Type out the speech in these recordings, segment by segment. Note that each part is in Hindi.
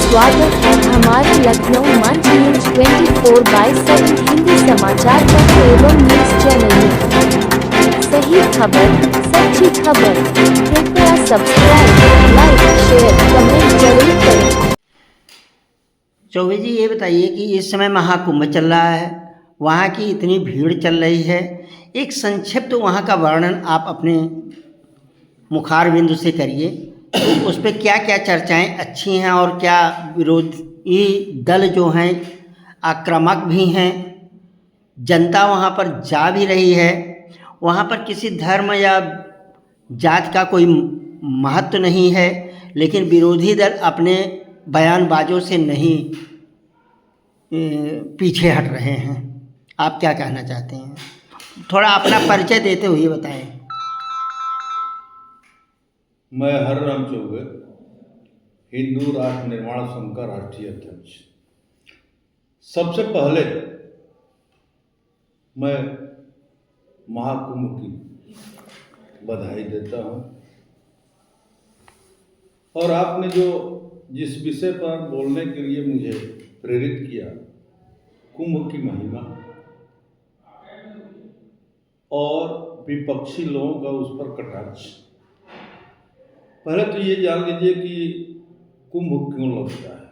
स्वागत है हमारे लखनऊ मंच न्यूज 24/7 हिंदी समाचार पत्र एवं न्यूज चैनल में। सही खबर, सच्ची खबर। कृपया सब्सक्राइब, लाइक, शेयर, कमेंट जरूर करें। चौबे जी, ये बताइए कि इस समय महाकुंभ चल रहा है, वहाँ की इतनी भीड़ चल रही है, एक संक्षिप्त वहाँ का वर्णन आप अपने मुखार बिंदु से करिए। तो उस पर क्या क्या चर्चाएं अच्छी हैं और क्या विरोधी दल जो हैं आक्रामक भी हैं, जनता वहाँ पर जा भी रही है, वहाँ पर किसी धर्म या जात का कोई महत्व नहीं है, लेकिन विरोधी दल अपने बयानबाजों से नहीं पीछे हट रहे हैं। आप क्या कहना चाहते हैं? थोड़ा अपना परिचय देते हुए बताएं। मैं हरराम चौबे, हिंदू राष्ट्र निर्माण संघ का राष्ट्रीय अध्यक्ष। सबसे पहले मैं महाकुंभ की बधाई देता हूं, और आपने जिस विषय पर बोलने के लिए मुझे प्रेरित किया, कुंभ की महिमा और विपक्षी लोगों का उस पर कटाक्ष। पहले तो ये जान लीजिए कि कुंभ क्यों लगता है।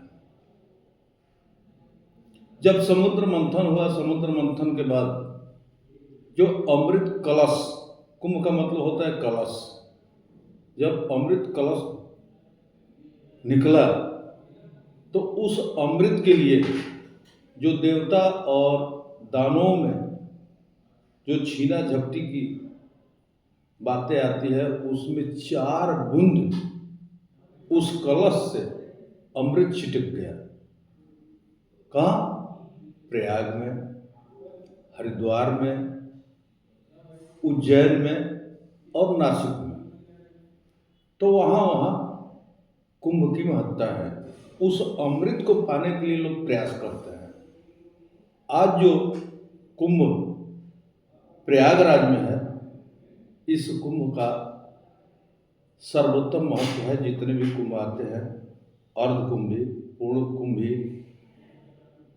जब समुद्र मंथन हुआ, समुद्र मंथन के बाद जो अमृत कलश, कुंभ का मतलब होता है कलश, जब अमृत कलश निकला तो उस अमृत के लिए जो देवता और दानवों में जो छीना झपटी की बातें आती है, उसमें 4 बूंद उस कलश से अमृत छिटक गया। कहाँ? प्रयाग में, हरिद्वार में, उज्जैन में और नासिक में। तो वहाँ कुंभ की महत्ता है। उस अमृत को पाने के लिए लोग प्रयास करते हैं। आज जो कुंभ प्रयागराज में है, इस कुंभ का सर्वोत्तम महत्व है। जितने भी कुंभ आते हैं, अर्धकुंभी, पूर्ण कुंभी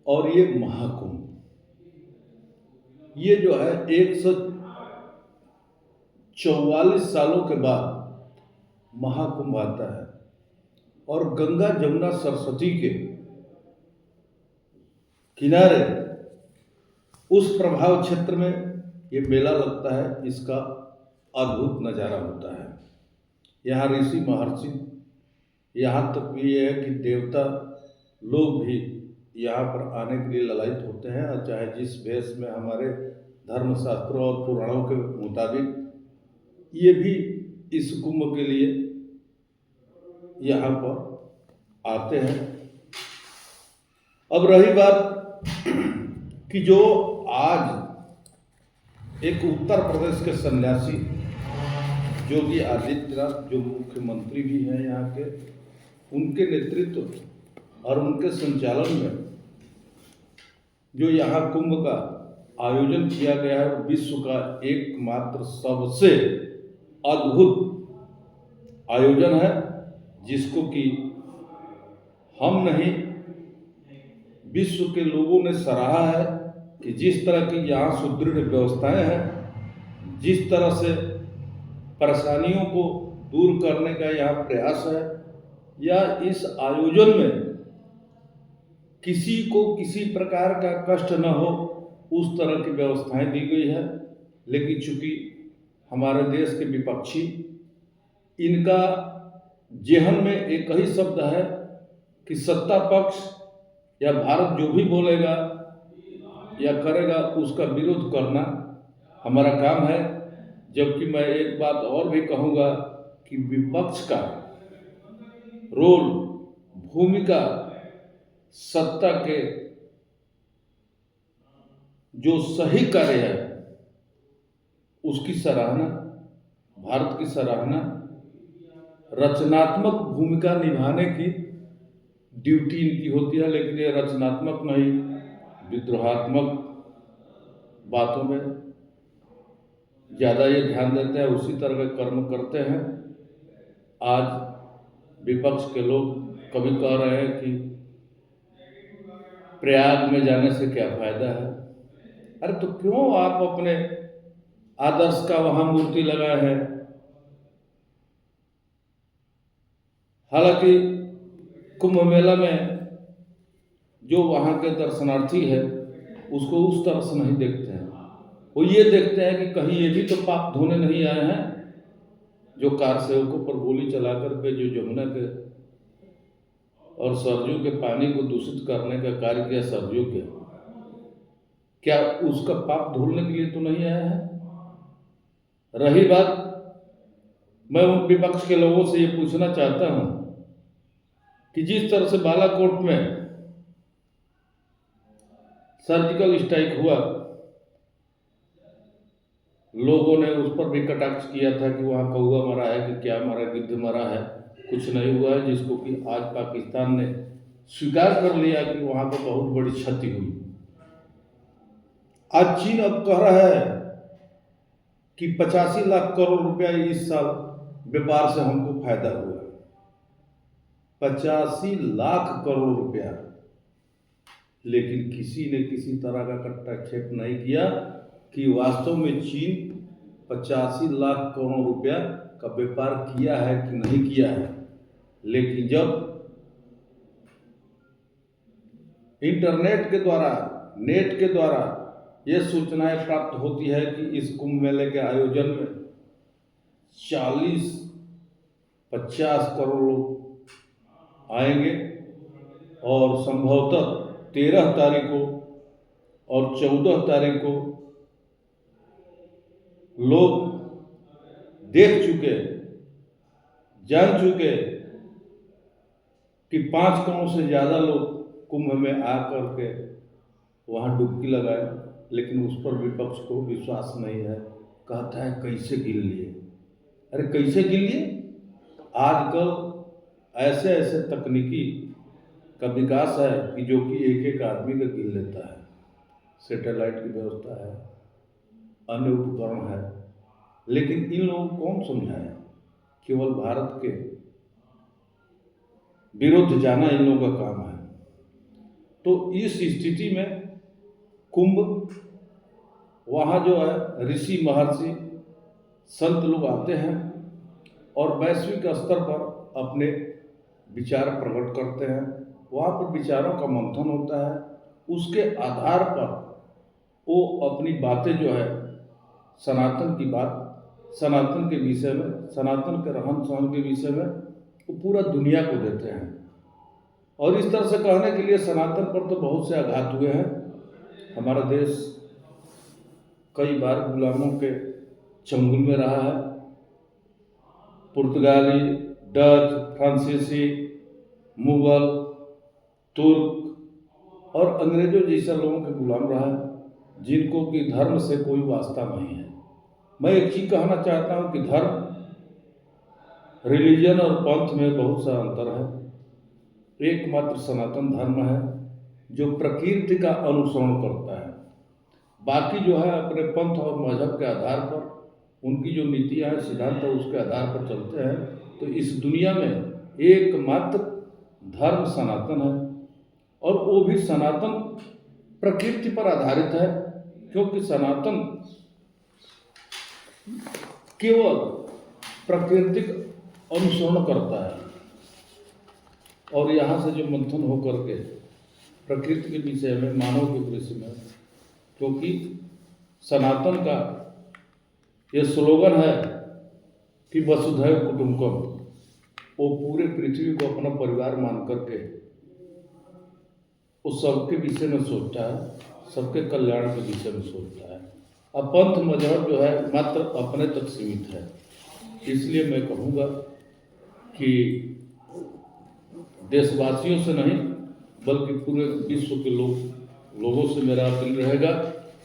और ये महाकुंभ, ये जो है 144 सालों के बाद महाकुंभ आता है, और गंगा जमुना सरस्वती के किनारे उस प्रभाव क्षेत्र में ये मेला लगता है। इसका अद्भुत नज़ारा होता है। यहाँ ऋषि महर्षि, यहाँ तक भी ये है कि देवता लोग भी यहाँ पर आने के लिए ललायित होते हैं, और चाहे जिस वेश में हमारे धर्मशास्त्रों और पुराणों के मुताबिक ये भी इस कुंभ के लिए यहाँ पर आते हैं। अब रही बात कि जो आज एक उत्तर प्रदेश के सन्यासी योगी आदित्यनाथ, जो मुख्यमंत्री भी हैं यहाँ के, उनके नेतृत्व और उनके संचालन में जो यहाँ कुंभ का आयोजन किया गया है, विश्व का एकमात्र सबसे अद्भुत आयोजन है, जिसको कि हम नहीं, विश्व के लोगों ने सराहा है कि जिस तरह की यहाँ सुदृढ़ व्यवस्थाएं हैं, जिस तरह से परेशानियों को दूर करने का यहाँ प्रयास है, या इस आयोजन में किसी को किसी प्रकार का कष्ट न हो, उस तरह की व्यवस्थाएं दी गई है। लेकिन चूंकि हमारे देश के विपक्षी, इनका जेहन में एक ही शब्द है कि सत्ता पक्ष या भारत जो भी बोलेगा या करेगा उसका विरोध करना हमारा काम है। जबकि मैं एक बात और भी कहूँगा कि विपक्ष का रोल, भूमिका, सत्ता के जो सही कार्य है उसकी सराहना, भारत की सराहना, रचनात्मक भूमिका निभाने की ड्यूटी इनकी होती है। लेकिन ये रचनात्मक नहीं, विद्रोहात्मक बातों में ज़्यादा ये ध्यान देते हैं, उसी तरह के कर्म करते हैं। आज विपक्ष के लोग कभी कह रहे हैं कि प्रयाग में जाने से क्या फायदा है। अरे तो क्यों आप अपने आदर्श का वहां मूर्ति लगाए हैं? हालांकि कुंभ मेला में जो वहां के दर्शनार्थी है उसको उस तरह से नहीं देखते हैं। वो ये देखते हैं कि कहीं ये भी तो पाप धोने नहीं आए हैं, जो कार सेवकों पर गोली चला करके जो जमुना के और सरजू के पानी को दूषित करने का कार्य किया सरजू के, क्या उसका पाप धोने के लिए तो नहीं आया है? रही बात, मैं उन विपक्ष के लोगों से ये पूछना चाहता हूं कि जिस तरह से बालाकोट में सर्जिकल स्ट्राइक हुआ, लोगों ने उस पर भी कटाक्ष किया था कि वहां कौवा मरा है कि क्या मरा, गिद्ध मरा है, कुछ नहीं हुआ है, जिसको कि आज पाकिस्तान ने स्वीकार कर लिया कि वहां पर बहुत बड़ी क्षति हुई। आज चीन अब कह रहा है कि 85 लाख करोड़ रुपया इस साल व्यापार से हमको फायदा हुआ। 85 लाख करोड़ रुपया, लेकिन किसी ने किसी तरह का कटाक्षेप नहीं किया कि वास्तव में चीन 85 लाख करोड़ रुपया का व्यापार किया है कि नहीं किया है। लेकिन जब इंटरनेट के द्वारा, नेट के द्वारा ये सूचनाएं प्राप्त होती है कि इस कुंभ मेले के आयोजन में 40-50 करोड़ लोग आएंगे और संभवतः 13 तारीख को और 14 तारीख को लोग देख चुके, जान चुके कि 5 करोड़ से ज़्यादा लोग कुंभ में आकर के वहाँ डुबकी लगाए, लेकिन उस पर विपक्ष को विश्वास नहीं है। कहता है कैसे गिन लिए। अरे कैसे गिन लिए? आजकल ऐसे ऐसे तकनीकी का विकास है कि जो कि एक एक आदमी का गिन लेता है। सैटेलाइट की व्यवस्था है, अन्य उपकरण है, लेकिन इन लोगों को कौन समझाया? केवल भारत के विरुद्ध जाना इन लोगों का काम है। तो इस स्थिति में कुंभ, वहाँ जो है ऋषि महर्षि संत लोग आते हैं और वैश्विक स्तर पर अपने विचार प्रकट करते हैं। वहाँ पर विचारों का मंथन होता है, उसके आधार पर वो अपनी बातें जो है सनातन की बात, सनातन के विषय में, सनातन के रहन सहन के विषय में वो पूरा दुनिया को देते हैं। और इस तरह से कहने के लिए सनातन पर तो बहुत से आघात हुए हैं। हमारा देश कई बार गुलामों के चंगुल में रहा है। पुर्तगाली, डच, फ्रांसीसी, मुगल, तुर्क और अंग्रेजों जैसे लोगों के गुलाम रहा है, जिनको कि धर्म से कोई वास्ता नहीं है। मैं एक चीज कहना चाहता हूं कि धर्म, रिलीजन और पंथ में बहुत सा अंतर है। एकमात्र सनातन धर्म है जो प्रकृति का अनुसरण करता है। बाकी जो है अपने पंथ और मजहब के आधार पर उनकी जो नीतियाँ हैं, सिद्धांत है, उसके आधार पर चलते हैं। तो इस दुनिया में एकमात्र धर्म सनातन है, और वो भी सनातन प्रकृति पर आधारित है, क्योंकि सनातन केवल प्राकृतिक अनुसरण करता है। और यहाँ से जो मंथन होकर के प्रकृति के विषय में, मानव के विषय में, क्योंकि सनातन का ये स्लोगन है कि वसुधैव कुटुंबकम, वो पूरे पृथ्वी को अपना परिवार मान करके उस सबके विषय में सोचता है, सबके कल्याण के विषय में सोचता है। अब पंथ मजहब जो है मात्र अपने तक सीमित है। इसलिए मैं कहूँगा कि देशवासियों से नहीं बल्कि पूरे विश्व के लोगों से मेरा अपील रहेगा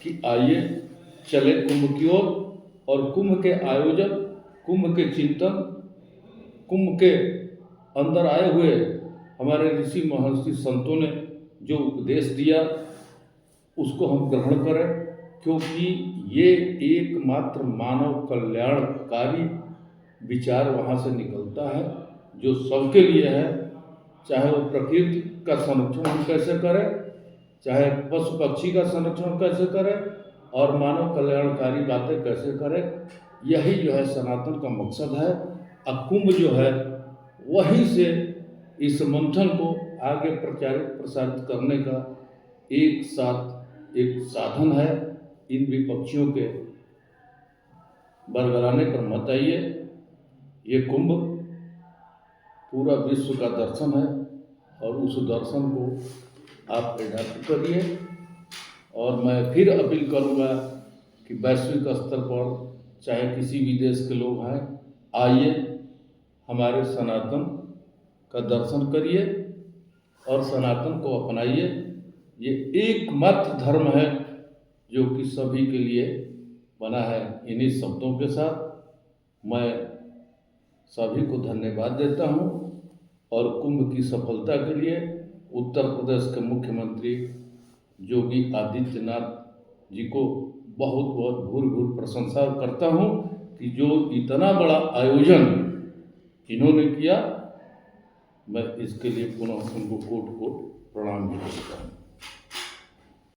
कि आइए चले कुंभ की ओर, और कुंभ के आयोजन, कुंभ के चिंतन, कुंभ के अंदर आए हुए हमारे ऋषि महर्षि संतों ने जो उपदेश दिया उसको हम ग्रहण करें, क्योंकि ये एकमात्र मानव कल्याणकारी विचार वहाँ से निकलता है जो सबके लिए है, चाहे वो प्रकृति का संरक्षण हम कैसे करें, चाहे पशु पक्षी का संरक्षण कैसे करें और मानव कल्याणकारी बातें कैसे करें। यही जो है सनातन का मकसद है। और कुंभ जो है वहीं से इस मंथन को आगे प्रचारित प्रसारित करने का एक साधन है। इन विपक्षियों के बरगलाने पर मत आइए। ये कुंभ पूरा विश्व का दर्शन है और उस दर्शन को आप एडाप्ट करिए। और मैं फिर अपील करूँगा कि वैश्विक स्तर पर चाहे किसी भी देश के लोग हैं, आइए हमारे सनातन का दर्शन करिए और सनातन को अपनाइए। ये एकमात्र धर्म है जो कि सभी के लिए बना है। इन्हीं शब्दों के साथ मैं सभी को धन्यवाद देता हूँ और कुंभ की सफलता के लिए उत्तर प्रदेश के मुख्यमंत्री योगी आदित्यनाथ जी को बहुत बहुत भूर प्रशंसा करता हूँ कि जो इतना बड़ा आयोजन इन्होंने किया, मैं इसके लिए पुनः उनको कोट प्रणाम भी करता हूँ।